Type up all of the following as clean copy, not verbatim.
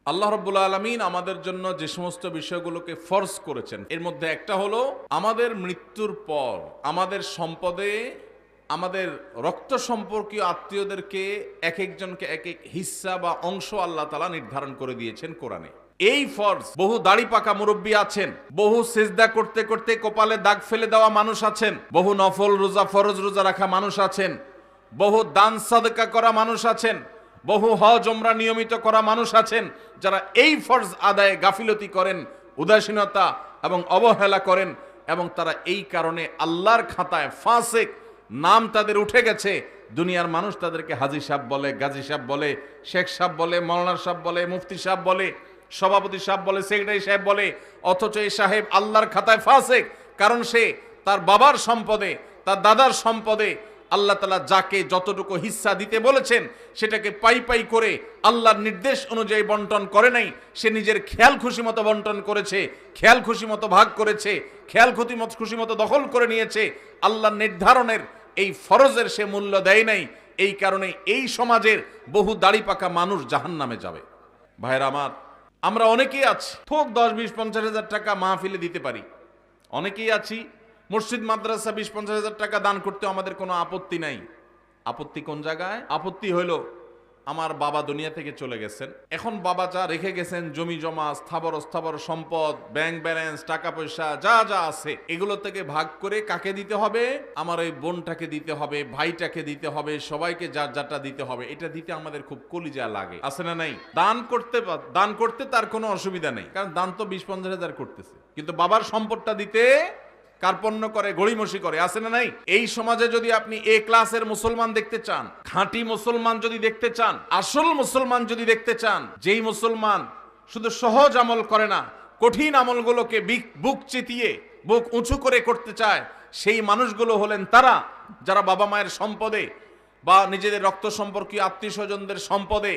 আল্লাহ রাব্বুল আলামিন আমাদের জন্য যে সমস্ত বিষয়গুলোকে ফরজ করেছেন এর মধ্যে একটা হলো আমাদের মৃত্যুর পর আমাদের সম্পদে আমাদের রক্ত সম্পর্কীয় আত্মীয়দেরকে এক একজনকে এক এক হিস্সা বা অংশ আল্লাহ তাআলা নির্ধারণ করে দিয়েছেন কোরআনে। এই ফরজ বহু দাড়ি পাকা মুরব্বী আছেন, বহু সিজদা করতে করতে কপালে দাগ ফেলে দেওয়া মানুষ আছেন, বহু নফল রোজা ফরজ রোজা রাখা মানুষ আছেন, বহু দান সাদকা করা মানুষ আছেন, বহু হজ ওমরা নিয়মিত করা মানুষ আছেন যারা এই ফরজ আদায়ে গাফিলতি করেন, উদাসীনতা এবং অবহেলা করেন এবং তারা এই কারণে আল্লাহর খাতায় ফাসিক নাম তাদের উঠে গেছে। দুনিয়ার মানুষ তাদেরকে হাজী সাহেব বলে, গাজী সাহেব বলে, শেখ সাহেব বলে, মৌলানা সাহেব বলে, মুফতি সাহেব বলে, সভাপতি সাহেব বলে, সেক্রেটারি সাহেব বলে, অথচ এই সাহেব আল্লাহর খাতায় ফাসিক। কারণ সে তার বাবার সম্পদে, তার দাদার সম্পদে আল্লাহ তাআলা যাকে যতটুকু হিস্সা দিতে বলেছেন সেটাকে পাই পাই করে আল্লাহর নির্দেশ অনুযায়ী বন্টন করে নাই। সে নিজের খেয়াল খুশি মতো বন্টন করেছে, খেয়াল খুশি মতো ভাগ করেছে, খেয়াল খুশি মতো দখল করে নিয়েছে। আল্লাহর নির্ধারণের এই ফরজের সে মূল্য দেয় নাই। এই কারণে এই সমাজের বহু দাড়ি পাকা মানুষ জাহান্নামে যাবে। ভাইরা আমার, আমরা অনেকেই আছি থোক 10-20-50 হাজার টাকা মাহফিলে দিতে পারি, অনেকেই আছি মসজিদ মাদ্রাসা 20-50 হাজার টাকা দান করতে আমাদের কোনো আপত্তি নাই। আপত্তি কোন জায়গায়? আপত্তি হইল আমার বাবা দুনিয়া থেকে চলে গেছেন, এখন বাবা যা রেখে গেছেন জমি জমা স্থাবর অস্থাবর সম্পদ, ব্যাংক ব্যালেন্স, টাকা পয়সা যা যা আছে এগুলো থেকে ভাগ করে কাকে দিতে হবে? আমার ওই বোনটাকে দিতে হবে, ভাইটাকে দিতে হবে, সবাইকে যার যারটা দিতে হবে। এটা দিতে আমাদের খুব কলিজা লাগে, আছে না নাই? দান করতে তার কোনো অসুবিধা নেই, কারণ দান তো 20-50 হাজার করতেছে, কিন্তু বাবার সম্পদটা দিতে কার্পণ্য করে, গড়িমসি করে, আছে না নাই? এই সমাজে যদি আপনি এ ক্লাসের মুসলমান দেখতে চান, খাঁটি মুসলমান যদি দেখতে চান, আসল মুসলমান যদি দেখতে চান, যেই মুসলমান শুধু সহজ আমল করে না, কঠিন আমলগুলোকে বুক চিতিয়ে বুক উঁচু করে করতে চায়, সেই মানুষগুলো হলেন তারা যারা বাবা মায়ের সম্পদে বা নিজেদের রক্ত সম্পর্কীয় আত্মীয় স্বজনদের সম্পদে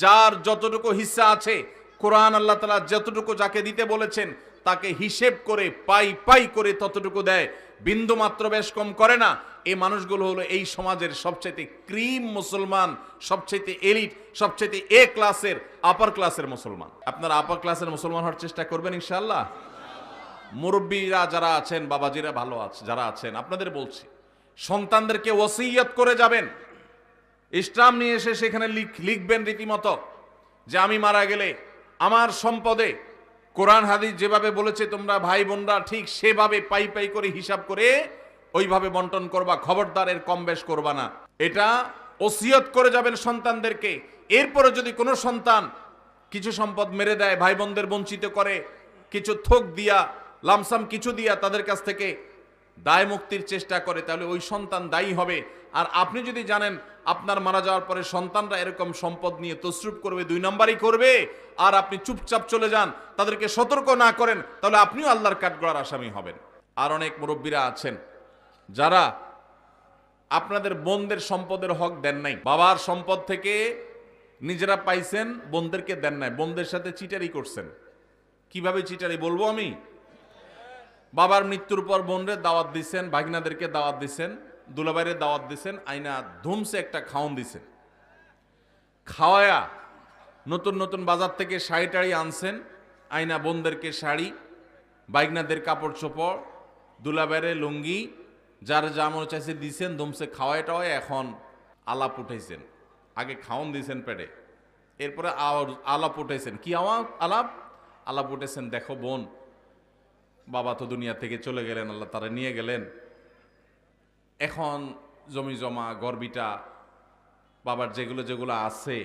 যার যতটুকু হিস্সা আছে, কোরআন আল্লাহ তাআলা যতটুকু যাকে দিতে বলেছেন তাকে হিসেব করে পাই পাই করে ততটুকু দেয়, বিন্দু মাত্র বেশ কম করে না। এই মানুষগুলো হলো এই সমাজের সবচেয়ে ক্রিম মুসলমান, সবচেয়ে এলিট, সবচেয়ে এ ক্লাসের, আপার ক্লাসের মুসলমান। আপনারা আপার ক্লাসের মুসলমান হওয়ার চেষ্টা করবেন ইনশাআল্লাহ। মুরব্বীরা যারা আছেন, বাবাজিরা ভালো আছে যারা আছেন, আপনাদের বলছি সন্তানদেরকে ওসিয়ত করে যাবেন, ইসলাম নিয়ে এসে সেখানে লিখবেন রীতিমতো যে আমি মারা গেলে আমার সম্পদে কোরআন হাদিস যেভাবে বলেছে তোমরা ভাই বোনরা ঠিক সেভাবে পাই পাই করে হিসাব করে ওইভাবে বন্টন করবা, খবরদার এর কম বেশ করবা না। এটা ওসিয়ত করে যাবেন সন্তানদেরকে। এরপরে যদি কোনো সন্তান কিছু সম্পদ মেরে দেয়, ভাই বোনদের বঞ্চিত করে, কিছু থোক দিয়া লামসাম কিছু দিয়া তাদের কাছ থেকে দায় মুক্তির চেষ্টা করে, তাহলে ওই সন্তান দায়ী হবে। আর আপনি যদি জানেন আপনার মারা যাওয়ার পরে সন্তানরা এরকম সম্পদ নিয়ে তসরুপ করবে, 2 নম্বরই করবে, আর আপনি চুপচাপ চলে যান, তাদেরকে সতর্ক না করেন, তাহলে আপনিও আল্লাহর কাঠগড়ার আসামি হবেন। আর অনেক মুরব্বীরা আছেন যারা আপনাদের বোনদের সম্পদের হক দেন নাই, বাবার সম্পদ থেকে নিজেরা পাইছেন, বোনদেরকে দেন নাই, বোনদের সাথে চিটারি করছেন। কিভাবে চিটারি বলবো আমি? বাবার মৃত্যুর পর বোনরে দাওয়াত দিচ্ছেন, ভাগিনাদেরকে দাওয়াত দিচ্ছেন, দুলাভাইরে দাওয়াত দিচ্ছেন, আইনা ধুমসে একটা খাওন দিছেন, খাওয়ায়া নতুন নতুন বাজার থেকে শাড়ি টাড়ি আনছেন, আইনা বোনদেরকে শাড়ি, বাইগনাদের কাপড় চোপড়, দুলাভাইরে লুঙ্গি, যার যা মনে চাইছে দিছেন, ধুমসে খাওয়ায় টাওয়ায় এখন আলাপ উঠাইছেন। আগে খাওন দিছেন পেটে, এরপরে আলাপ উঠাইছেন। কি আলাপ উঠেছেন, দেখো বোন, বাবা তো দুনিয়া থেকে চলে গেলেন, আল্লাহ তারা নিয়ে গেলেন, এখন জমি জমা গর্বিটা বাবার যেগুলো যেগুলো আছে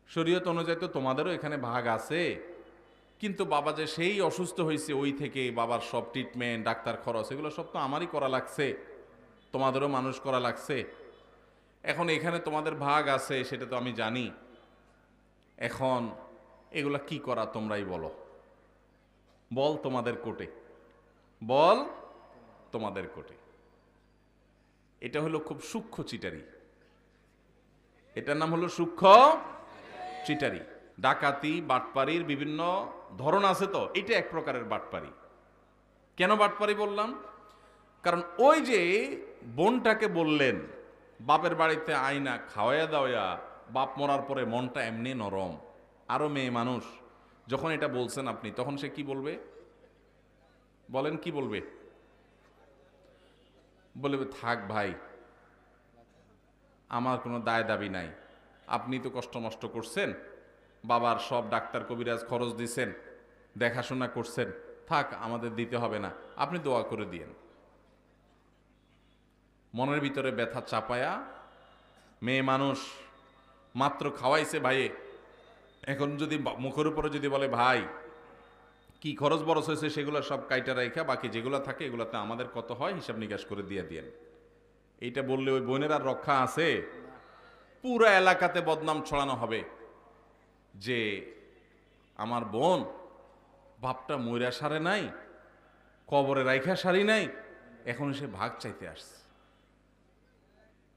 শরীয়ত অনুযায়ী তো তোমাদেরও এখানে ভাগ আছে, কিন্তু বাবা যে সেই অসুস্থ হয়েছে ওই থেকে বাবার সব ট্রিটমেন্ট, ডাক্তার খরচ এগুলো সব তো আমারই করা লাগছে, তোমাদেরও মানুষ করা লাগছে, এখন এখানে তোমাদের ভাগ আছে সেটা তো আমি জানি, এখন এগুলা কি করা তোমরাই বলো, বল তোমাদের কোটে, বল তোমাদের কোটে। এটা হলো খুব সূক্ষ্ম চিটারি, এটার নাম হলো সূক্ষ্ম চিটারি। ডাকাতি বাটপারির বিভিন্ন ধরন আছে, তো এটা এক প্রকারের বাটপারি। কেন বাটপারি বললাম? কারণ ওই যে বোনটাকে বললেন বাপের বাড়িতে আইনা খাওয়াইয়া দাওয়া, বাপ মরার পরে মনটা এমনি নরম, আরো মেয়ে মানুষ, যখন এটা বলছেন আপনি, তখন সে কি বলবে? বলেন কি বলবে? বলবে থাক ভাই, আমার কোনো দায় দাবি নাই, আপনি তো কষ্ট মষ্ট করছেন, বাবার সব ডাক্তার কবিরাজ খরচ দিছেন, দেখাশোনা করছেন, থাক আমাদের দিতে হবে না, আপনি দোয়া করে দিয়েন। মনের ভিতরে ব্যথা চাপায়া মেয়ে মানুষ মাত্র খাওয়াইছে ভাইয়ে, এখন যদি মুখের উপরে যদি বলে ভাই কি খরচ বরচ হয়েছে সেগুলো সব কাইটা রাইখা বাকি যেগুলো থাকে এগুলোতে আমাদের কত হয় হিসাব নিকাশ করে দিয়ে দিয়েন, এইটা বললে ওই বোনের আর রক্ষা আছে? পুরো এলাকাতে বদনাম ছড়ানো হবে যে আমার বোন বাপটা মইরা সারে নাই, কবরে রাইখা সারি নাই, এখন সে ভাগ চাইতে আসছে।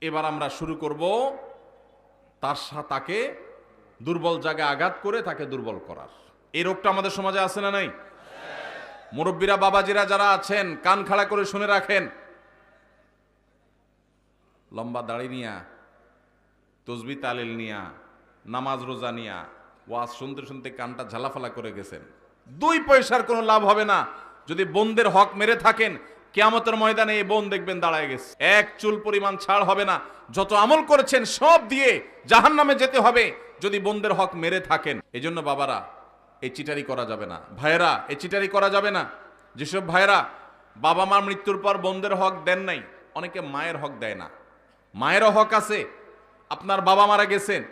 এবার আমরা শুরু করব তাকে দুর্বল জায়গায় আঘাত করে তাকে দুর্বল করার। এই রোগটা আমাদের সমাজে আছে না নাই? মুরব্বীরা বাবাজিরা যারা আছেন কান খাড়া করে শুনে রাখেন, লম্বা দাড়ি নিয়া, তসবি তালিল নিয়া, নামাজ রোজা নিয়া ওয়াজ শুনতে শুনতে কানটা ঝালাফালা করে গেছেন, 2 পয়সার কোনো লাভ হবে না। যদি বোনদের হক মেরে থাকেন, কিয়ামতের ময়দানে এই বোন দেখবেন দাঁড়ায় গেছে, 1 চুল পরিমাণ ছাড় হবে না। যত আমল করেছেন সব দিয়ে জাহান্নামে যেতে হবে যদি বোনদের হক মেরে থাকেন। এই জন্য বাবারা এই চিটারি করা যাবে না, ভাইয়েরা এই চিটারি করা যাবে না। যেসব ভাইয়েরা বাবা মার মৃত্যুর পর বোনদের হক দেন নাই, অনেকে মায়ের হক দেয় না, মায়েরও হক আছে। আপনার বাবা মারা গেছেন,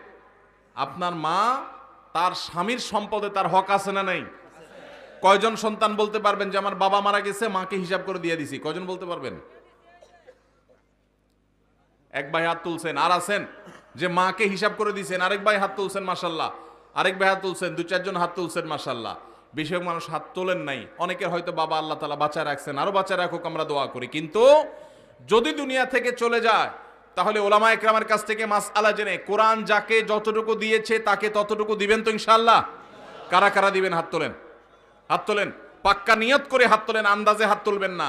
আপনার মা তার স্বামীর সম্পদে তার হক আছে না নাই? কয়জন সন্তান বলতে পারবেন যে আমার বাবা মারা গেছে, মাকে হিসাব করে দিয়ে দিছি? কয়জন বলতে পারবেন? এক ভাই হাত তুলছেন। আর আছেন যে মাকে হিসাব করে দিয়েছেন? আরেক ভাই হাত তুলছেন মাশাআল্লাহ, আরেক ভাই হাত তুলছেন, 2-4 জন হাত তুলছেন মাশাআল্লাহ। বেশিরভাগ মানুষ হাত তোলেন নাই। অনেকের হয়তো বাবা আল্লাহ তাআলা বাঁচায় রাখছেন, আরো বাঁচায় রাখুক, আমরা দোয়া করি। কিন্তু যদি দুনিয়া থেকে চলে যায় তাহলে ওলামা একরামের কাছ থেকে মাসআলা জেনে কোরআন যাকে যতটুকু দিয়েছে তাকে ততটুকু দিবেন তো ইনশাআল্লাহ? কারা কারা দিবেন? হাত তোলেন, হাত তোলেন, পাক্কা নিয়ত করে হাত তোলেন, আন্দাজে হাত তুলবেন না।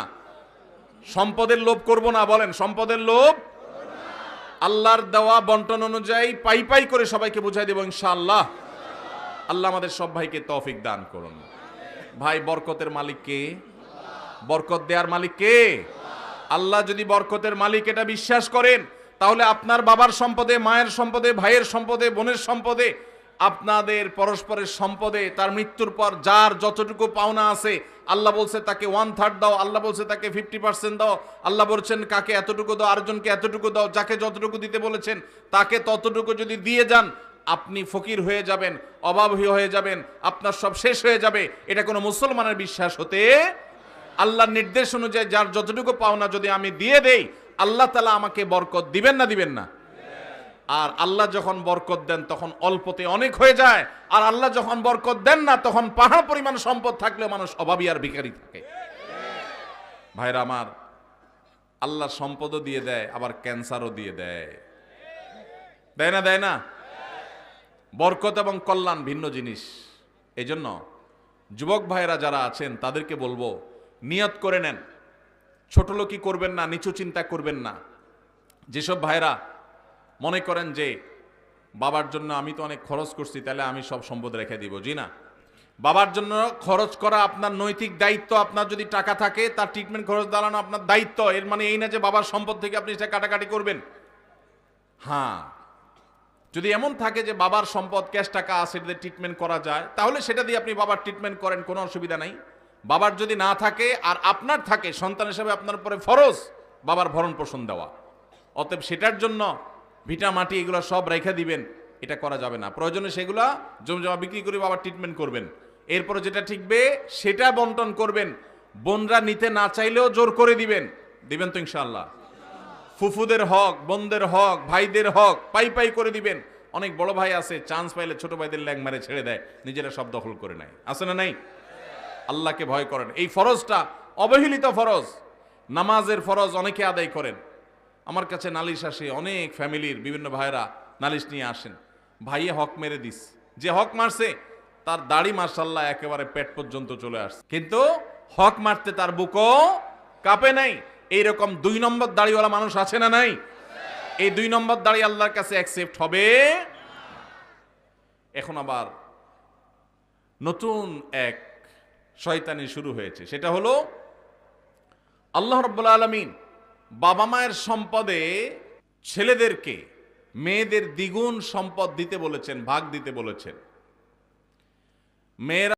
সম্পদের লোভ করব না, বলেন সম্পদের লোভ। আল্লাহর দেওয়া বন্টন অনুযায়ী পাই পাই করে সবাইকে বুঝাই দেব ইনশাআল্লাহ। আল্লাহ আমাদের সব ভাইকে তৌফিক দান করুন। ভাই বরকতের মালিক কে? বরকত দেওয়ার মালিক কে? আল্লাহ। যদি বরকতের মালিক এটা বিশ্বাস করেন তাহলে আপনার বাবার সম্পদে, মায়ের সম্পদে, ভাইয়ের সম্পদে, বোনের সম্পদে, আপনাদের পরস্পরের সম্পদে তার মৃত্যুর পর যার যতটুকু পাওনা আছে, আল্লাহ বলছে তাকে 1/3 দাও, আল্লাহ বলছে তাকে 50% দাও, আল্লাহ বলছেন কাকে এতটুকু দাও, আরেকজনকে এতটুকু দাও, যাকে যতটুকু দিতে বলেছেন তাকে ততটুকু যদি দিয়ে যান, আপনি ফকির হয়ে যাবেন, অভাবী হয়ে যাবেন, আপনার সব শেষ হয়ে যাবে। এটা কোনো মুসলমানের বিশ্বাস হতে, আল্লাহর নির্দেশ অনুযায়ী যার যতটুকু পাওনা যদি আমি দিয়ে দেই, আল্লাহ তাআলা আমাকে বরকত দিবেন না দিবেন না? আর আল্লাহ যখন বরকত দেন তখন অল্পতে অনেক হয়ে যায়, আর আল্লাহ যখন বরকত দেন না তখন পাহাড় পরিমাণ সম্পদ থাকলেও মানুষ অভাবী আর ভিখারি থাকে। ভাইরা আমার, আল্লাহ সম্পদও দিয়ে দেয়, আবার ক্যান্সারও দিয়ে দেয়, দেয় না? দেয় না? বরকত এবং কল্যাণ ভিন্ন জিনিস। এই জন্য যুবক ভাইরা যারা আছেন তাদেরকে বলবো, নিয়ত করে নেন, ছোট লোকই করবেন না, নিচু চিন্তা করবেন না। যেসব ভাইরা মনে করেন যে বাবার জন্য আমি তো অনেক খরচ করছি, তাহলে আমি সব সম্পদ রেখে দিব, জি না। বাবার জন্য খরচ করা আপনার নৈতিক দায়িত্ব। আপনার যদি টাকা থাকে তার ট্রিটমেন্ট খরচ দাঁড়ানো আপনার দায়িত্ব। এর মানে এই না যে বাবার সম্পদ থেকে আপনি সেটা কাটাকাটি করবেন। হ্যাঁ, যদি এমন থাকে যে বাবার সম্পদ ক্যাশ টাকা আছে, সেটা ট্রিটমেন্ট করা যায়, তাহলে সেটা দিয়ে আপনি বাবার ট্রিটমেন্ট করেন, কোনো অসুবিধা নাই। বাবার যদি না থাকে আর আপনার থাকে, সন্তান হিসেবে আপনার উপরে ফরজ বাবার ভরণ পোষণ দেওয়া। অতএব সেটার জন্য ভিটা মাটি এগুলো সব রেখে দিবেন, এটা করা যাবে না। প্রয়োজনে সেগুলা জমজমা বিক্রি করে বাবার ট্রিটমেন্ট করবেন। এরপরে যেটা ঠিকবে সেটা বন্টন করবেন। বোনরা নিতে না চাইলেও জোর করে দিবেন, দিবেন তো ইনশাআল্লাহ? ফুফুদের হক, বোনদের হক, ভাইদের হক পাই পাই করে দিবেন। অনেক বড় ভাই আছে, চান্স পাইলে ছোট ভাইদের ল্যাং মারে ছেড়ে দেয়, নিজেরা সব দখল করে নেয়, আছে না নাই? আল্লাহকে ভয় করেন। এই ফরজটা অবহেলিত ফরজ, নামাজের ফরজ অনেকে আদায় করেন। আমার কাছে নালিশ আসে, অনেক ফ্যামিলির বিভিন্ন ভাইরা নালিশ নিয়ে আসেন, ভাইয়ে হক মেরে দিস, যে হক মারছে তার দাড়ি মাশাআল্লাহ একেবারে পেট পর্যন্ত চলে আসছে, কিন্তু হক মারতে তার বুকও কাঁপে নাই। এইরকম 2 নম্বর দাড়িওয়ালা মানুষ আছে না নাই? এই 2 নম্বর দাড়ি আল্লাহর কাছে অ্যাকসেপ্ট হবে। এখন আবার নতুন এক শয়তানি শুরু হয়েছে। সেটা হলো আল্লাহ রাব্বুল আলামিন বাবা মায়ের সম্পদে ছেলেদেরকে মেয়েদের দ্বিগুণ সম্পদ দিতে বলেছেন, ভাগ দিতে বলেছেন। মেয়েরা